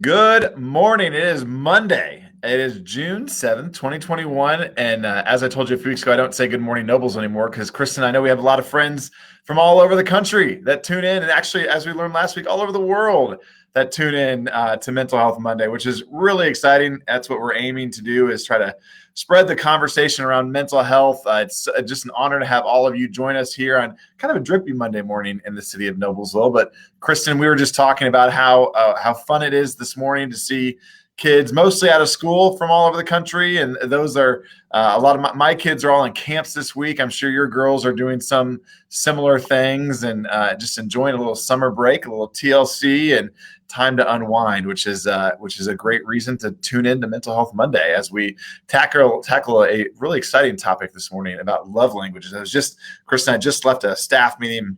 Good morning. It is Monday. It is June 7th, 2021. And as I told you a few weeks ago, I don't say good morning nobles anymore because Kristen, I know we have a lot of friends from all over the country that tune in. And actually, as we learned last week, all over the world that tune in to Mental Health Monday, which is really exciting. That's what we're aiming to do is try to spread the conversation around mental health. It's just an honor to have all of you join us here on kind of a drippy Monday morning in the city of Noblesville. But Kristen, we were just talking about how fun it is this morning to see kids mostly out of school from all over the country, and those are a lot of my kids are all in camps this week. I'm sure your girls are doing some similar things and just enjoying a little summer break, a little TLC, and time to unwind, which is a great reason to tune in to Mental Health Monday as we tackle a really exciting topic this morning about love languages. Kristen, I just left a staff meeting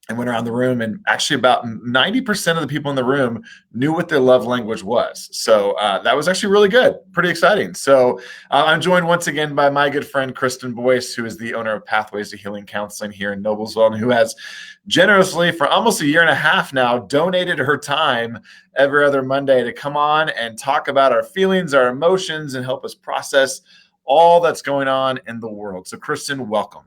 and went around the room, and actually about 90% of the people in the room knew what their love language was. So that was actually really good, pretty exciting. So I'm joined once again by my good friend Kristen Boyce, who is the owner of Pathways to Healing Counseling here in Noblesville, and who has generously for almost a year and a half now donated her time every other Monday to come on and talk about our feelings, our emotions, and help us process all that's going on in the world. So Kristen, welcome.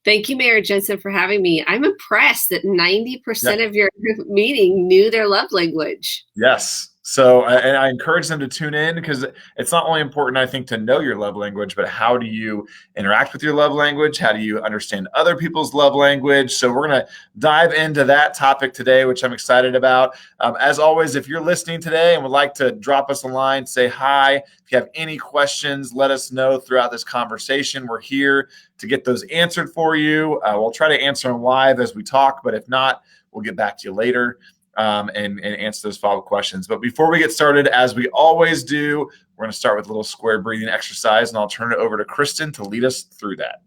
Thank you, Mayor Jensen, for having me. I'm impressed that 90% Yeah. of your meeting knew their love language. Yes. So, and I encourage them to tune in because it's not only important, I think, to know your love language, but how do you interact with your love language? How do you understand other people's love language? So, we're going to dive into that topic today, which I'm excited about. As always, if you're listening today and would like to drop us a line, say hi. If you have any questions, let us know throughout this conversation. We're here to get those answered for you. We'll try to answer them live as we talk, but if not, we'll get back to you later. And answer those follow-up questions. But before we get started, as we always do, we're going to start with a little square breathing exercise, and I'll turn it over to Kristen to lead us through that.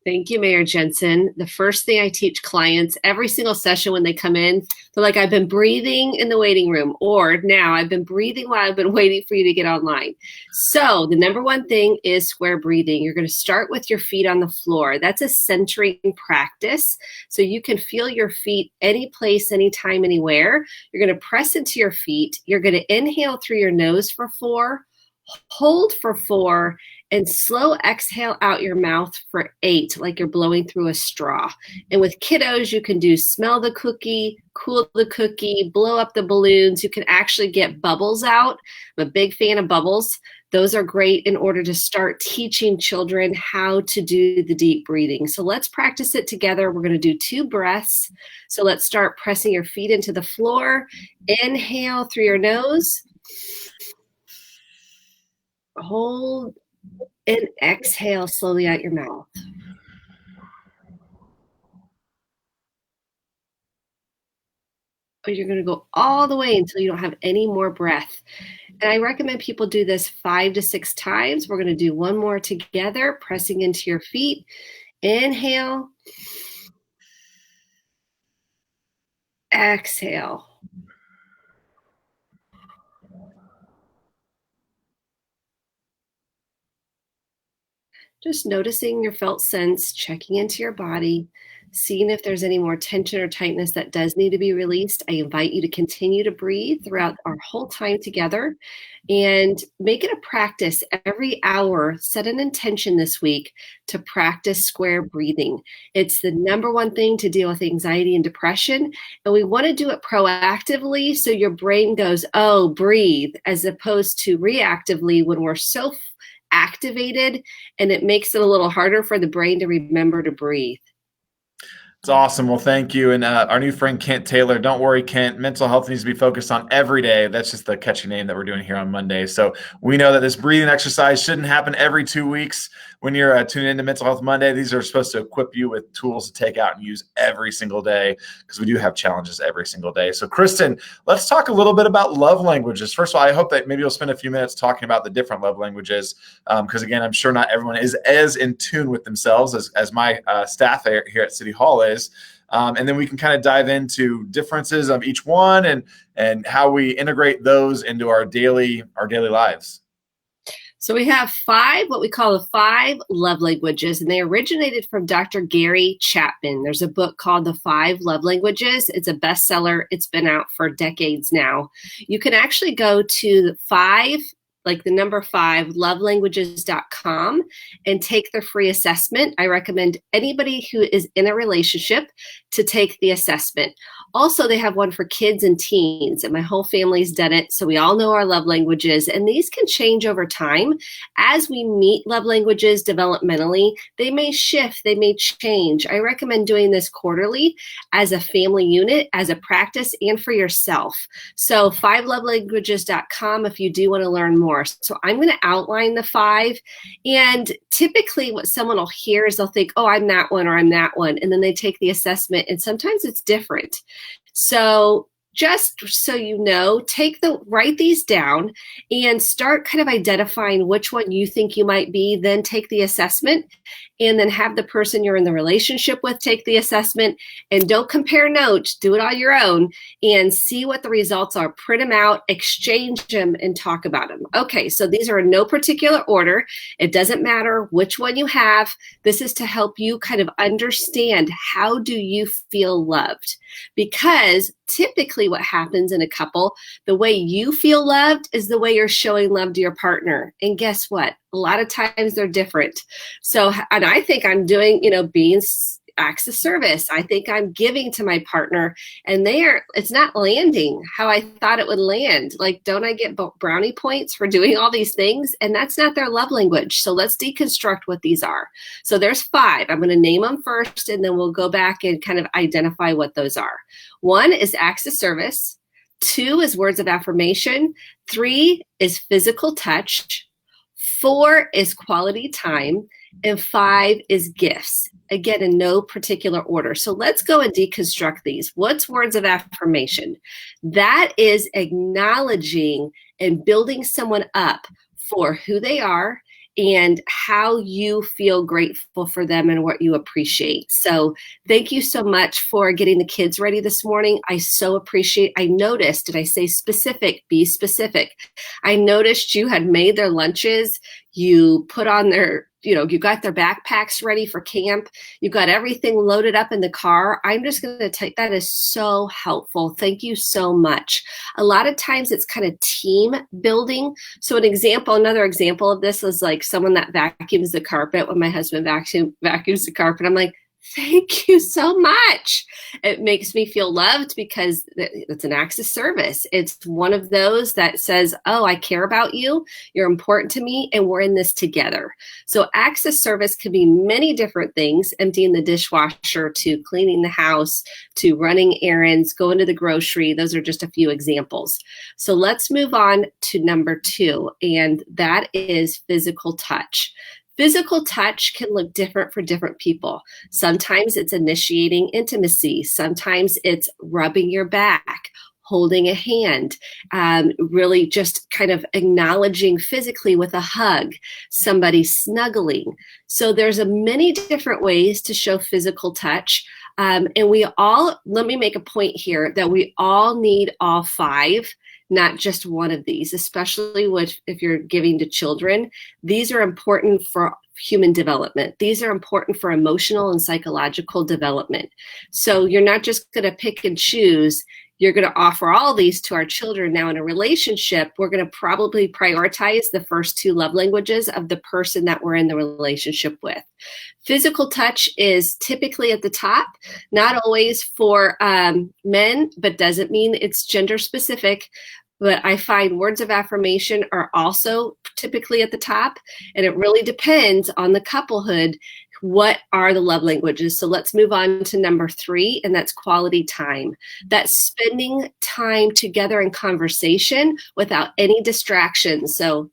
Thank you, Mayor Jensen. The first thing I teach clients every single session when they come in, they're like, I've been breathing in the waiting room, or now I've been breathing while I've been waiting for you to get online. So the number one thing is square breathing. You're going to start with your feet on the floor. That's a centering practice. So you can feel your feet any place, anytime, anywhere. You're going to press into your feet. You're going to inhale through your nose for 4, hold for 4, and slow exhale out your mouth for 8, like you're blowing through a straw. And with kiddos, you can do smell the cookie, cool the cookie, blow up the balloons. You can actually get bubbles out. I'm a big fan of bubbles. Those are great in order to start teaching children how to do the deep breathing. So let's practice it together. We're going to do 2 breaths. So let's start pressing your feet into the floor. Inhale through your nose. Hold and exhale slowly out your mouth. You're going to go all the way until you don't have any more breath. And I recommend people do this 5 to 6 times. We're going to do one more together, pressing into your feet. Inhale. Exhale. Just noticing your felt sense, checking into your body, seeing if there's any more tension or tightness that does need to be released. I invite you to continue to breathe throughout our whole time together and make it a practice every hour. Set an intention this week to practice square breathing. It's the number one thing to deal with anxiety and depression. And we want to do it proactively so your brain goes, oh, breathe, as opposed to reactively when we're so activated, and it makes it a little harder for the brain to remember to breathe. It's awesome. Well, thank you. And our new friend, Kent Taylor, don't worry, Kent, mental health needs to be focused on every day. That's just the catchy name that we're doing here on Monday. So we know that this breathing exercise shouldn't happen every 2 weeks when you're tuning into Mental Health Monday. These are supposed to equip you with tools to take out and use every single day because we do have challenges every single day. So Kristen, let's talk a little bit about love languages. First of all, I hope that maybe you'll spend a few minutes talking about the different love languages because, again, I'm sure not everyone is as in tune with themselves as my staff here at City Hall is. And then we can kind of dive into differences of each one and how we integrate those into our daily lives. So we have what we call the 5 love languages, and they originated from Dr. Gary Chapman. There's a book called The 5 Love Languages. It's a bestseller. It's been out for decades now. You can actually go to the number 5, lovelanguages.com and take the free assessment. I recommend anybody who is in a relationship to take the assessment. Also, they have one for kids and teens, and my whole family's done it. So we all know our love languages, and these can change over time. As we meet love languages developmentally, they may shift, they may change. I recommend doing this quarterly as a family unit, as a practice, and for yourself. So 5lovelanguages.com if you do want to learn more. So I'm going to outline the 5, and typically what someone will hear is they'll think, oh, I'm that one or I'm that one, and then they take the assessment, and sometimes it's different. So just so you know, write these down and start kind of identifying which one you think you might be, then take the assessment, and then have the person you're in the relationship with take the assessment. And don't compare notes, do it on your own and see what the results are. Print them out, exchange them, and talk about them. Okay, so these are in no particular order. It doesn't matter which one you have. This is to help you kind of understand, how do you feel loved? Because typically what happens in a couple, the way you feel loved is the way you're showing love to your partner. And guess what? A lot of times they're different. So, and I think I'm doing, being acts of service. I think I'm giving to my partner, and it's not landing how I thought it would land. Like, don't I get brownie points for doing all these things? And that's not their love language. So let's deconstruct what these are. So there's 5. I'm going to name them first, and then we'll go back and kind of identify what those are. 1 is acts of service. 2 is words of affirmation. 3 is physical touch. 4 is quality time, and 5 is gifts. Again, in no particular order. So let's go and deconstruct these. What's words of affirmation? That is acknowledging and building someone up for who they are and how you feel grateful for them and what you appreciate. So thank you so much for getting the kids ready this morning. I so appreciate. I noticed, did I say specific? Be specific. I noticed you had made their lunches. You put on you got their backpacks ready for camp. You got everything loaded up in the car. I'm just going to take that as so helpful. Thank you so much. A lot of times it's kind of team building. So another example of this is like someone that vacuums the carpet. When my husband vacuums the carpet, I'm like, thank you so much. It makes me feel loved because it's an act of service. It's one of those that says, oh, I care about you. You're important to me, and we're in this together. So acts of service can be many different things, emptying the dishwasher to cleaning the house to running errands, going to the grocery. Those are just a few examples. So let's move on to number 2, and that is physical touch. Physical touch can look different for different people. Sometimes it's initiating intimacy. Sometimes it's rubbing your back, holding a hand, really just kind of acknowledging physically with a hug, somebody snuggling. So there's many different ways to show physical touch. And let me make a point here that we all need all 5. Not just one of these, especially if you're giving to children. These are important for human development. These are important for emotional and psychological development. So you're not just going to pick and choose. You're going to offer all these to our children. Now in a relationship, we're going to probably prioritize the first 2 love languages of the person that we're in the relationship with. Physical touch is typically at the top, not always for men, but doesn't mean it's gender specific. But I find words of affirmation are also typically at the top, and it really depends on the couplehood. What are the love languages? So let's move on to number 3, and that's quality time. That's spending time together in conversation without any distractions. So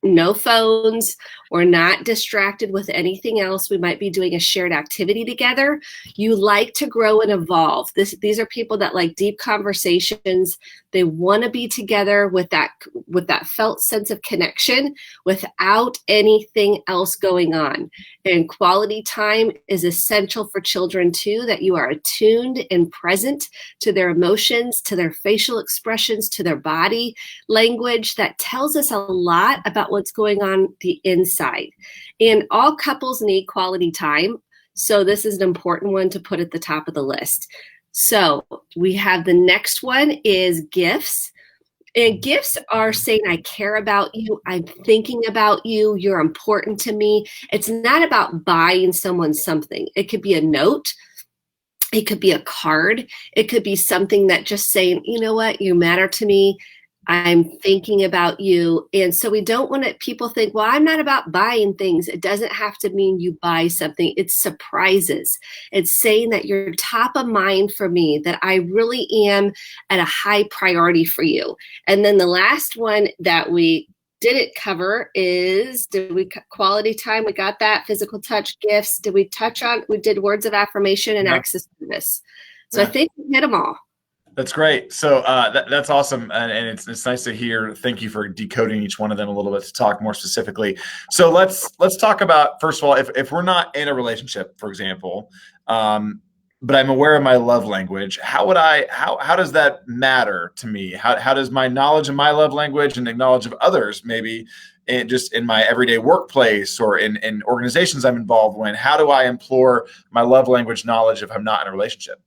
no phones. We're not distracted with anything else. We might be doing a shared activity together. You like to grow and evolve. These are people that like deep conversations. They want to be together with that felt sense of connection without anything else going on. And quality time is essential for children too, that you are attuned and present to their emotions, to their facial expressions, to their body language. That tells us a lot about what's going on the inside. And all couples need quality time. So this is an important one to put at the top of the list. So we have the next one is gifts. And gifts are saying, I care about you. I'm thinking about you. You're important to me. It's not about buying someone something. It could be a note. It could be a card. It could be something that just saying, you know what, you matter to me. I'm thinking about you. And so we don't want people think, well, I'm not about buying things. It doesn't have to mean you buy something. It's surprises. It's saying that you're top of mind for me, that I really am at a high priority for you. And then the last one that we didn't cover is, quality time? We got that. Physical touch, gifts. We did words of affirmation and acts of service. So I think we hit them all. That's great. So that's awesome. And it's nice to hear. Thank you for decoding each one of them a little bit to talk more specifically. So let's talk about, first of all, if we're not in a relationship, for example, but I'm aware of my love language, how does that matter to me? How does my knowledge of my love language and the knowledge of others, maybe just in my everyday workplace or in organizations I'm involved in, how do I implore my love language knowledge if I'm not in a relationship?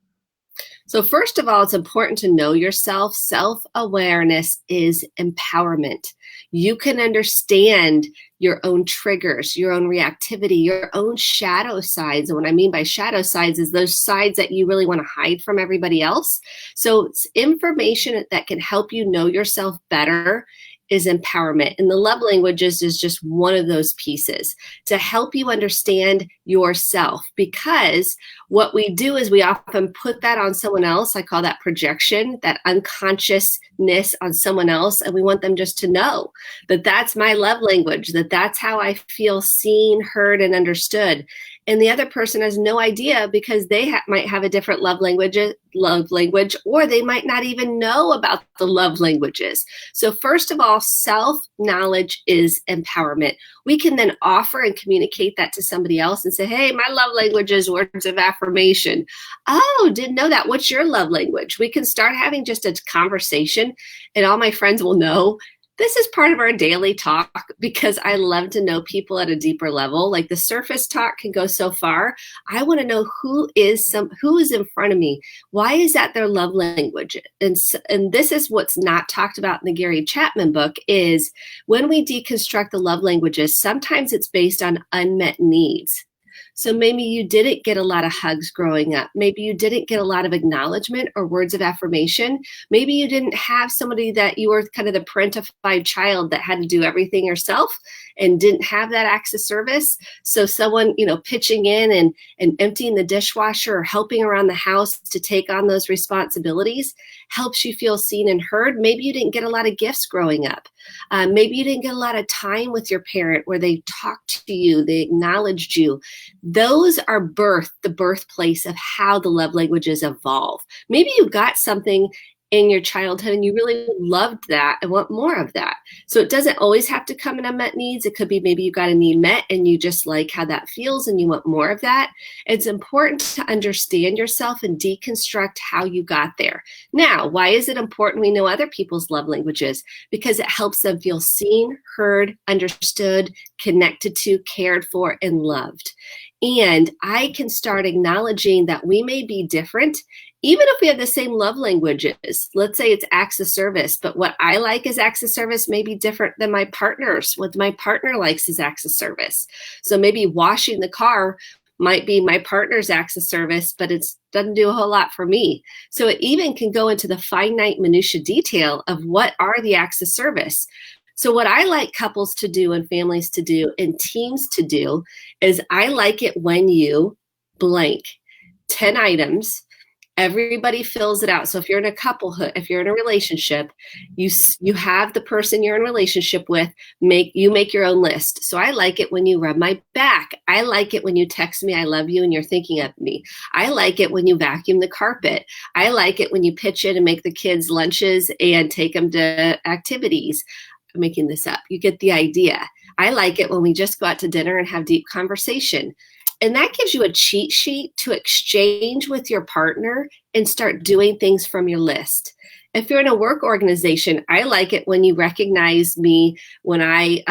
So first of all, it's important to know yourself. Self-awareness is empowerment. You can understand your own triggers, your own reactivity, your own shadow sides. And what I mean by shadow sides is those sides that you really want to hide from everybody else. So it's information that can help you know yourself better is empowerment. And the love languages is just one of those pieces to help you understand yourself, because what we do is we often put that on someone else. I call that projection, that unconsciousness on someone else. And we want them just to know that that's my love language, that's how I feel seen, heard, and understood. And the other person has no idea because they might have a different love language, or they might not even know about the love languages. So first of all, self-knowledge is empowerment. We can then offer and communicate that to somebody else and say, hey, my love language is words of affirmation. Oh, didn't know that. What's your love language? We can start having just a conversation, and all my friends will know. This is part of our daily talk because I love to know people at a deeper level. Like the surface talk can go so far. I want to know who is in front of me. Why is that their love language? And this is what's not talked about in the Gary Chapman book is when we deconstruct the love languages, sometimes it's based on unmet needs. So maybe you didn't get a lot of hugs growing up. Maybe you didn't get a lot of acknowledgement or words of affirmation. Maybe you didn't have somebody that you were kind of the parentified child that had to do everything yourself and didn't have that acts of service. So someone, pitching in and emptying the dishwasher or helping around the house to take on those responsibilities helps you feel seen and heard. Maybe you didn't get a lot of gifts growing up. Maybe you didn't get a lot of time with your parent where they talked to you, they acknowledged you. Those are the birthplace of how the love languages evolve. Maybe you got something in your childhood and you really loved that and want more of that. So it doesn't always have to come in unmet needs. It could be maybe you got a need met and you just like how that feels and you want more of that. It's important to understand yourself and deconstruct how you got there. Now, why is it important we know other people's love languages? Because it helps them feel seen, heard, understood, connected to, cared for, and loved. And I can start acknowledging that we may be different, even if we have the same love languages. Let's say it's acts of service, but what I like as acts of service may be different than my partner's. What my partner likes is acts of service. So maybe washing the car might be my partner's acts of service, but it doesn't do a whole lot for me. So it even can go into the finite minutia detail of what are the acts of service. So what I like couples to do and families to do and teams to do is I like it when you blank 10 items Everybody fills it out. So if you're in a couplehood, if you're in a relationship, you have the person you're in a relationship with make your own list. So I like it when you rub my back. I like it when you text me I love you and you're thinking of me. I like it when you vacuum the carpet. I like it when you pitch in and make the kids lunches and take them to activities. I'm making this up. You get the idea. I like it when we just go out to dinner and have deep conversation. And that gives you a cheat sheet to exchange with your partner and start doing things from your list. If you're in a work organization, I like it when you recognize me when I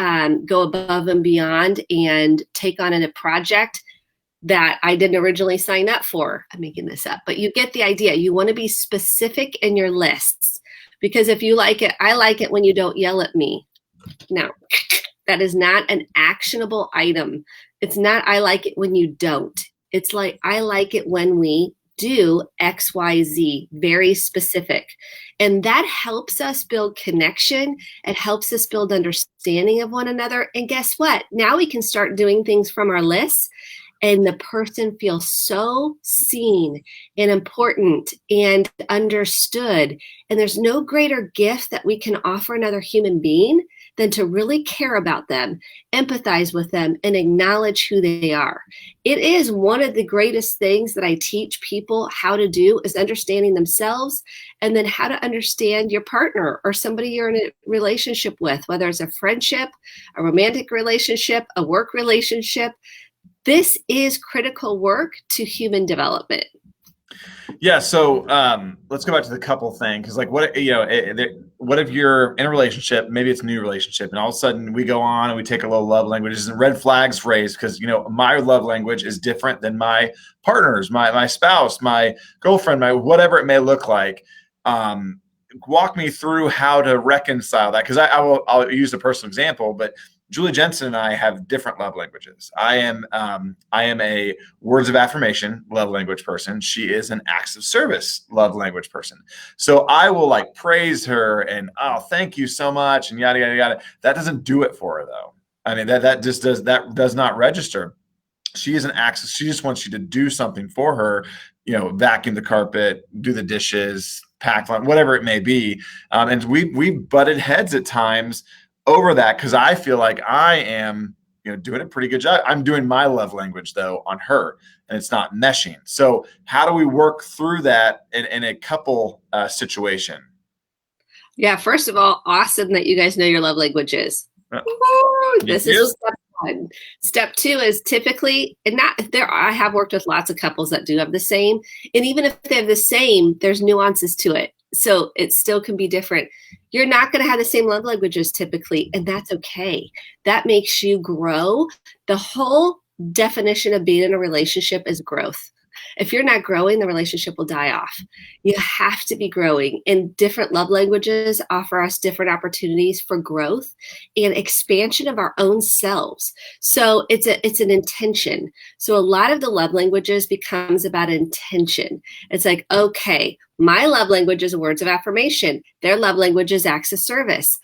go above and beyond and take on a project that I didn't originally sign up for. I'm making this up, but you get the idea. You want to be specific in your lists, because if you like it, I like it when you don't yell at me. No, that is not an actionable item. It's not, I like it when you don't. It's like, I like it when we do X, Y, Z, very specific. And that helps us build connection. It helps us build understanding of one another. And guess what? Now we can start doing things from our lists, and the person feels so seen and important and understood. And there's no greater gift that we can offer another human being than to really care about them, empathize with them, and acknowledge who they are. It is one of the greatest things that I teach people how to do, is understanding themselves, and then how to understand your partner or somebody you're in a relationship with, whether it's a friendship, a romantic relationship, a work relationship. This is critical work to human development. Yeah. So let's go back to the couple thing. Because like what if you're in a relationship, maybe it's a new relationship, and all of a sudden we go on and we take a little love languages and red flags raised because, my love language is different than my partner's, my spouse, my girlfriend, my whatever it may look like. Walk me through how to reconcile that. Because I'll use a personal example, but Julie Jensen and I have different love languages. I am a words of affirmation love language person. She is an acts of service love language person. So I will like praise her and, oh, thank you so much, and yada yada yada. That doesn't do it for her though. I mean, that does not register. She is an acts. She just wants you to do something for her. Vacuum the carpet, do the dishes, pack lunch, whatever it may be. And we butted heads at times over that, because I feel like I am, doing a pretty good job. I'm doing my love language though on her, and it's not meshing. So how do we work through that in a couple situation? Yeah, first of all, awesome that you guys know your love languages. This is step one. Step two is typically, I have worked with lots of couples that do have the same, and even if they have the same, there's nuances to it. So it still can be different. You're not going to have the same love languages typically, and that's okay. That makes you grow. The whole definition of being in a relationship is growth. If you're not growing, the relationship will die off. You have to be growing, and different love languages offer us different opportunities for growth and expansion of our own selves. So it's an intention. So a lot of the love languages becomes about intention. It's like, okay, my love language is words of affirmation. Their love language is acts of service.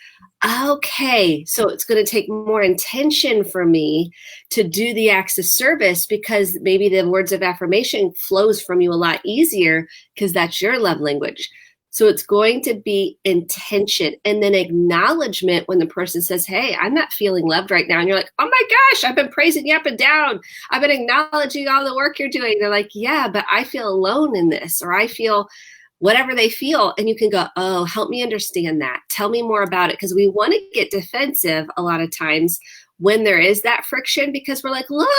Okay, so it's going to take more intention for me to do the acts of service, because maybe the words of affirmation flows from you a lot easier because that's your love language. So it's going to be intention, and then acknowledgement when the person says, hey, I'm not feeling loved right now. And you're like, oh my gosh, I've been praising you up and down. I've been acknowledging all the work you're doing. They're like, yeah, but I feel alone in this, or I feel whatever they feel. And you can go, oh, help me understand that. Tell me more about it. Because we want to get defensive a lot of times when there is that friction, because we're like, look,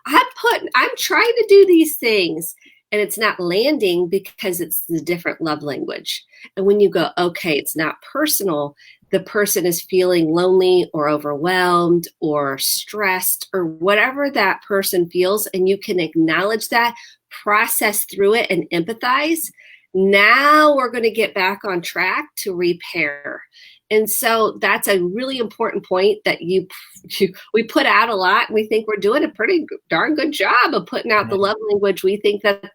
I'm trying to do these things, and it's not landing because it's the different love language. And when you go, okay, it's not personal, the person is feeling lonely or overwhelmed or stressed or whatever that person feels, and you can acknowledge that, process through it, and empathize. Now we're going to get back on track to repair. And so that's a really important point that we put out a lot, and we think we're doing a pretty darn good job of putting out the love language we think that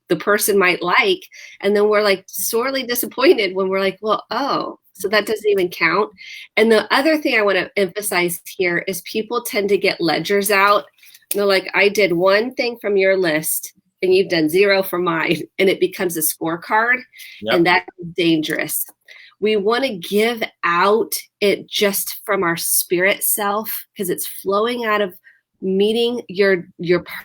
the person might like. And then we're like sorely disappointed when we're like, well, oh, so that doesn't even count. And the other thing I want to emphasize here is people tend to get ledgers out. And they're like, I did one thing from your list, and you've done 0 for mine, and it becomes a scorecard. Yep. And that's dangerous. We want to give out it just from our spirit self, because it's flowing out of meeting your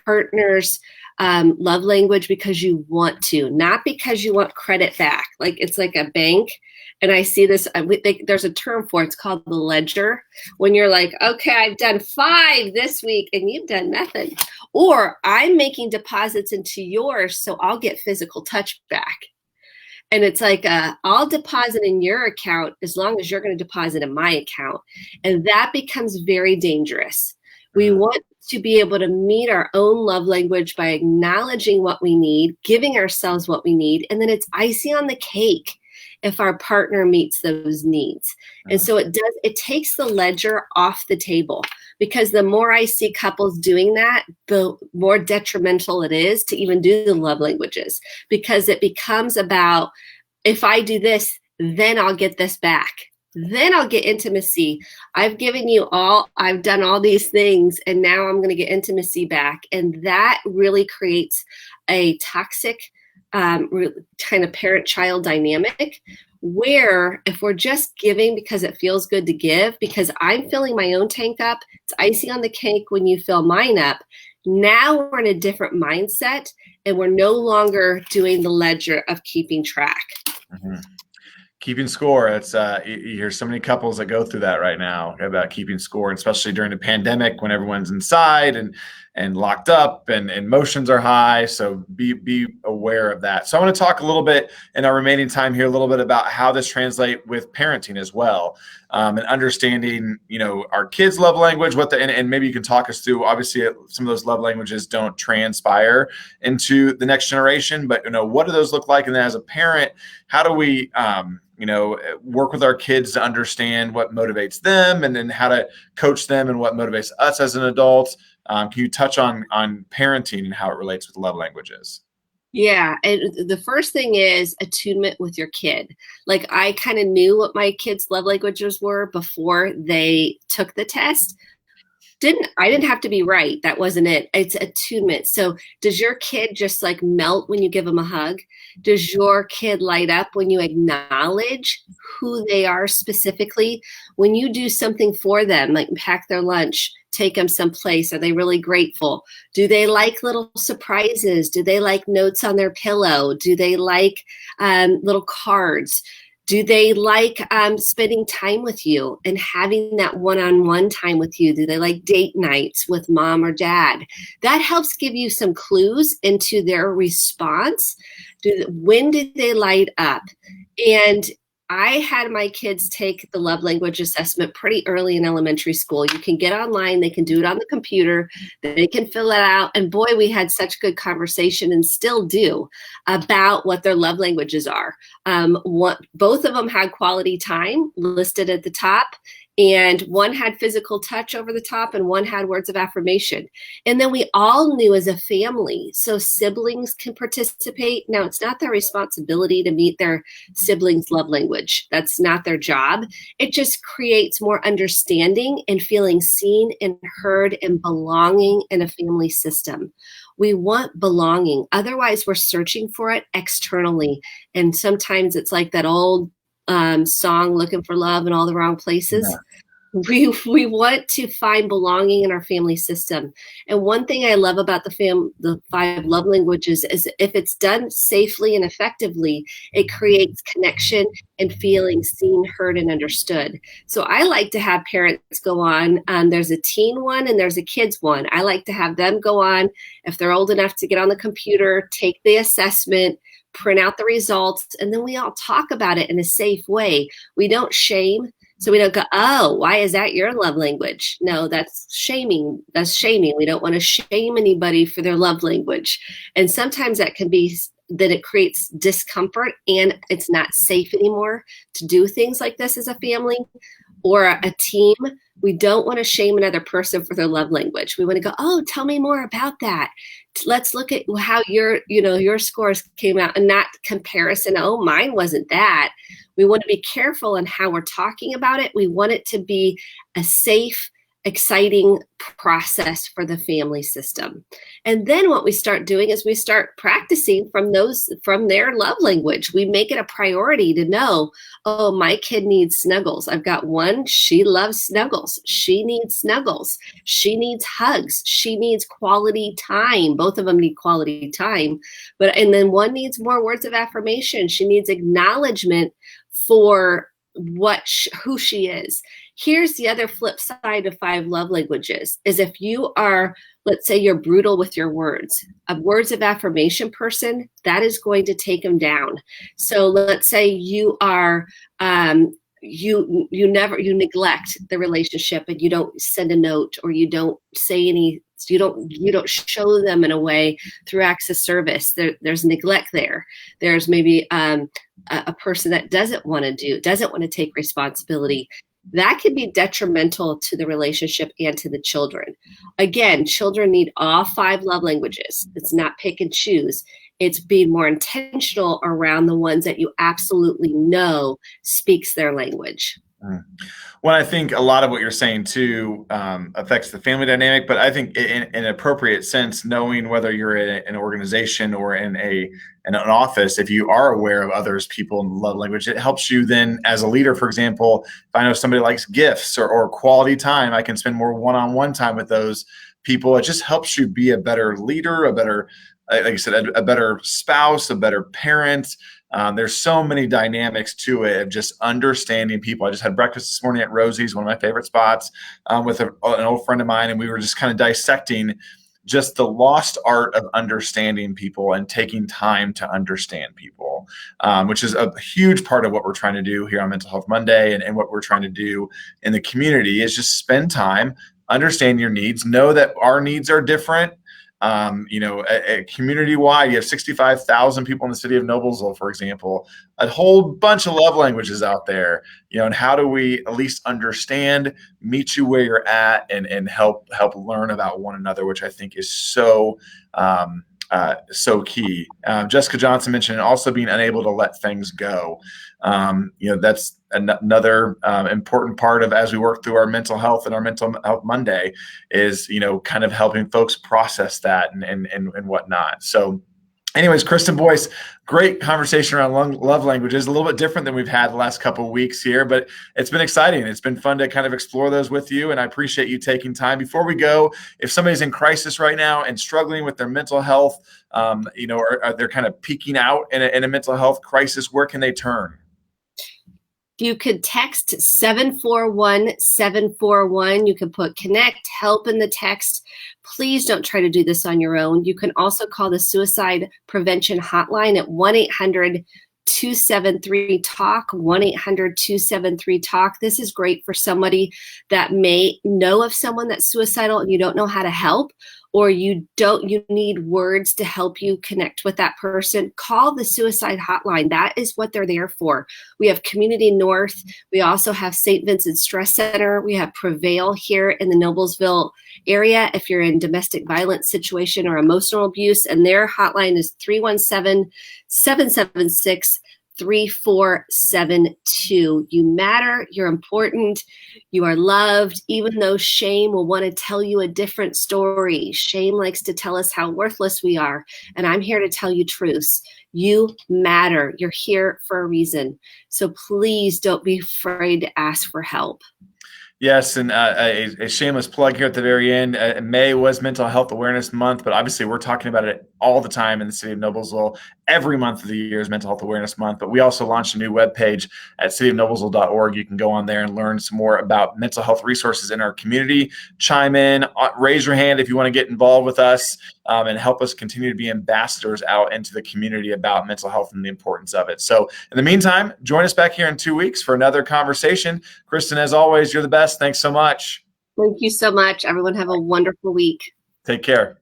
partner's love language because you want to, not because you want credit back. Like it's like a bank. And I see this, there's a term for it. It's called the ledger. When you're like, okay, I've done 5 this week and you've done nothing. Or I'm making deposits into yours, so I'll get physical touch back. And it's like, I'll deposit in your account as long as you're going to deposit in my account. And that becomes very dangerous. We want to be able to meet our own love language by acknowledging what we need, giving ourselves what we need, and then it's icing on the cake if our partner meets those needs. And so it takes the ledger off the table, because the more I see couples doing that, the more detrimental it is to even do the love languages, because it becomes about, if I do this, then I'll get this back. Then I'll get intimacy. I've given you all, I've done all these things, and now I'm going to get intimacy back. And that really creates a toxic kind of parent-child dynamic, where if we're just giving because it feels good to give, because I'm filling my own tank up, it's icing on the cake when you fill mine up. Now we're in a different mindset, and we're no longer doing the ledger of keeping track. Keeping score. It's you hear so many couples that go through that right now about keeping score, and especially during the pandemic when everyone's inside and locked up and emotions are high. So be aware of that. So I want to talk a little bit in our remaining time here, a little bit about how this translates with parenting as well, and understanding, our kids' love language, and maybe you can talk us through, obviously some of those love languages don't transpire into the next generation, but what do those look like? And then as a parent, how do we, work with our kids to understand what motivates them, and then how to coach them and what motivates us as an adult? Can you touch on parenting and how it relates with love languages? Yeah. And the first thing is attunement with your kid. Like, I kind of knew what my kids' love languages were before they took the test. I didn't have to be right. That wasn't it. It's attunement. So does your kid just like melt when you give them a hug? Does your kid light up when you acknowledge who they are specifically? When you do something for them, like pack their lunch, take them someplace, are they really grateful? Do they like little surprises? Do they like notes on their pillow? Do they like little cards? Do they like spending time with you and having that one-on-one time with you? Do they like date nights with mom or dad? That helps give you some clues into their response. When did they light up? And I had my kids take the love language assessment pretty early in elementary school. You can get online, they can do it on the computer, they can fill it out. And boy, we had such good conversation, and still do, about what their love languages are. Both of them had quality time listed at the top, and one had physical touch over the top, and one had words of affirmation. And then we all knew as a family, so siblings can participate. Now, it's not their responsibility to meet their siblings' love language. That's not their job. It just creates more understanding and feeling seen and heard and belonging in a family system. We want belonging. Otherwise, we're searching for it externally. And sometimes it's like that old song, Looking for Love in All the Wrong Places. Yeah. We want to find belonging in our family system. And one thing I love about the 5 love languages is if it's done safely and effectively, it creates connection and feeling seen, heard, and understood. So I like to have parents go on. There's a teen one and there's a kids one. I like to have them go on, if they're old enough to get on the computer, take the assessment, print out the results, and then we all talk about it in a safe way. We don't shame. So we don't go, oh, why is that your love language? No, that's shaming. That's shaming. We don't want to shame anybody for their love language. And sometimes that can be that it creates discomfort, and it's not safe anymore to do things like this as a family or a team. We don't want to shame another person for their love language. We want to go, oh, tell me more about that. Let's look at how your scores came out, and not comparison. Oh, mine wasn't that. We want to be careful in how we're talking about it. We want it to be a safe exciting process for the family system. And then what we start doing is we start practicing from their love language. We make it a priority to know, oh, my kid needs snuggles. I've got one, she loves snuggles. She needs snuggles. She needs hugs. She needs quality time. Both of them need quality time. And then one needs more words of affirmation. She needs acknowledgement for who she is. Here's the other flip side of 5 love languages is if you are, let's say you're brutal with your words, a words of affirmation person, that is going to take them down. So let's say you are, you neglect the relationship and you don't send a note or you don't say any, you don't show them in a way through acts of service. There's neglect there. There's maybe a person that doesn't want to take responsibility. That can be detrimental to the relationship and to the children. Again, children need all 5 love languages. It's not pick and choose. It's being more intentional around the ones that you absolutely know speaks their language. Well, I think a lot of what you're saying too affects the family dynamic, but I think in an appropriate sense, knowing whether you're in an organization or in an office, if you are aware of others' people and love language, it helps you then as a leader. For example, if I know somebody likes gifts or quality time, I can spend more one-on-one time with those people. It just helps you be a better leader, a better, like I said, a better spouse, a better parent. There's so many dynamics to it of just understanding people. I just had breakfast this morning at Rosie's, one of my favorite spots, with an old friend of mine, and we were just kind of dissecting just the lost art of understanding people and taking time to understand people, which is a huge part of what we're trying to do here on Mental Health Monday and what we're trying to do in the community is just spend time, understand your needs, know that our needs are different. Community-wide, you have 65,000 people in the city of Noblesville, for example, a whole bunch of love languages out there, and how do we at least understand, meet you where you're at and help learn about one another, which I think is so key. Jessica Johnson mentioned also being unable to let things go. That's another important part of as we work through our mental health and our Mental Health Monday is, kind of helping folks process that and whatnot. So anyways, Kristen Boyce, great conversation around love languages, a little bit different than we've had the last couple of weeks here, but it's been exciting. It's been fun to kind of explore those with you, and I appreciate you taking time. Before we go, if somebody's in crisis right now and struggling with their mental health, or they're kind of peaking out in a mental health crisis, where can they turn? You could text 741-741. You can put connect, help in the text. Please don't try to do this on your own. You can also call the suicide prevention hotline at 1-800-273-TALK, 1-800-273-TALK. This is great for somebody that may know of someone that's suicidal and you don't know how to help, or you need words to help you connect with that person. Call the suicide hotline. That is what they're there for. We have Community North. We also have St. Vincent Stress Center. We have Prevail here in the Noblesville area if you're in domestic violence situation or emotional abuse, and their hotline is 317-776-3472. You matter, you're important, you are loved, even though shame will want to tell you a different story. Shame likes to tell us how worthless we are, and I'm here to tell you truths. You matter. You're here for a reason. So please don't be afraid to ask for help. Yes, and a shameless plug here at the very end. May was Mental Health Awareness Month, but obviously we're talking about it all the time in the city of Noblesville. Every month of the year is Mental Health Awareness Month, but we also launched a new webpage at cityofnoblesville.org. You can go on there and learn some more about mental health resources in our community. Chime in, raise your hand if you want to get involved with us and help us continue to be ambassadors out into the community about mental health and the importance of it. So in the meantime, join us back here in 2 weeks for another conversation. Kristen, as always, you're the best. Thanks so much. Thank you so much. Everyone have a wonderful week. Take care.